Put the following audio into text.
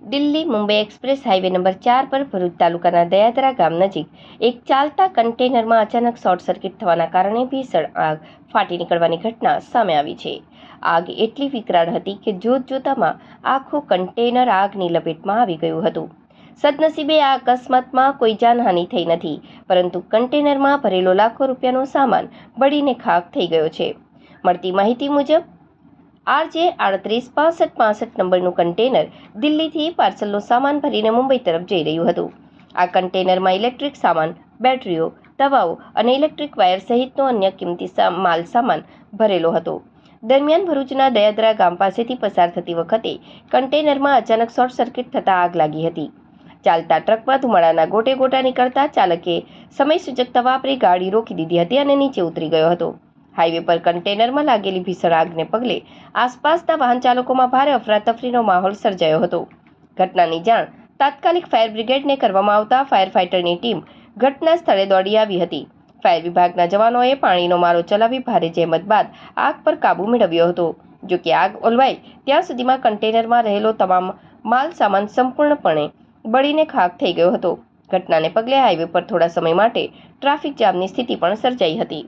Delhi Mumbai express highway number 4 પર ભરૂચ તાલુકાના દયાદરા ગામ નજીક એક ચાલતા કન્ટેનરમાં અચાનક શોર્ટ સર્કિટ થવાના કારણે ભીષણ આગ ફાટી નીકળવાની ઘટના સામે આવી છે. આગ એટલી વિકરાળ હતી કે જોતજોતામાં આખું કન્ટેનર આગની લપેટમાં આવી ગયું હતું. સદનસીબે આ અકસ્માતમાં કોઈ જાનહાનિ થઈ નથી, પરંતુ કન્ટેનરમાં ભરેલો લાખો રૂપિયાનો સામાન બળીને ખાખ થઈ ગયો છે. મળતી માહિતી મુજબ RJ 386565 નંબરનું કન્ટેનર દિલ્હીથી પાર્સલનો સામાન ભરીને મુંબઈ તરફ જઈ રહ્યું હતું. આ કન્ટેનરમાં ઇલેક્ટ્રિક સામાન, બેટરીઓ, દવાઓ અને ઇલેક્ટ્રિક વાયર સહિતનો અન્ય કિંમતી માલ સામાન ભરેલો હતો. દરમિયાન ભરૂચના દયાદરા ગામ પાસેથી પસાર થતી વખતે કન્ટેનરમાં અચાનક શોર્ટ સર્કિટ થતાં આગ લાગી હતી. ચાલતા ટ્રકમાં ધુમાડાના ગોટે ગોટા નીકળતા ચાલકે સમયસૂચકતા વાપરી ગાડી રોકી દીધી હતી અને નીચે ઉતરી ગયો હતો. હાઈવે પર કન્ટેનરમાં લાગેલી ભીષણ આગને પગલે આસપાસના વાહન ચાલકોમાં ભારે અફરાતફરીનો માહોલ સર્જાયો હતો. ઘટનાની જાણ તાત્કાલિક ફાયર બ્રિગેડને કરવામાં આવતા ફાયર ફાઇટરની ટીમ ઘટના સ્થળે દોડી આવી હતી. ફાયર વિભાગના જવાનોએ પાણીનો મારો ચલાવી ભારે જહેમત બાદ આગ પર કાબૂ મેળવ્યો હતો. જોકે આગ ઓલવાય ત્યાં સુધીમાં કન્ટેનરમાં રહેલો તમામ માલ સામાન સંપૂર્ણપણે બળીને ખાખ થઈ ગયો હતો. ઘટનાને પગલે હાઈવે પર થોડા સમય માટે ટ્રાફિક જામની સ્થિતિ પણ સર્જાઈ હતી.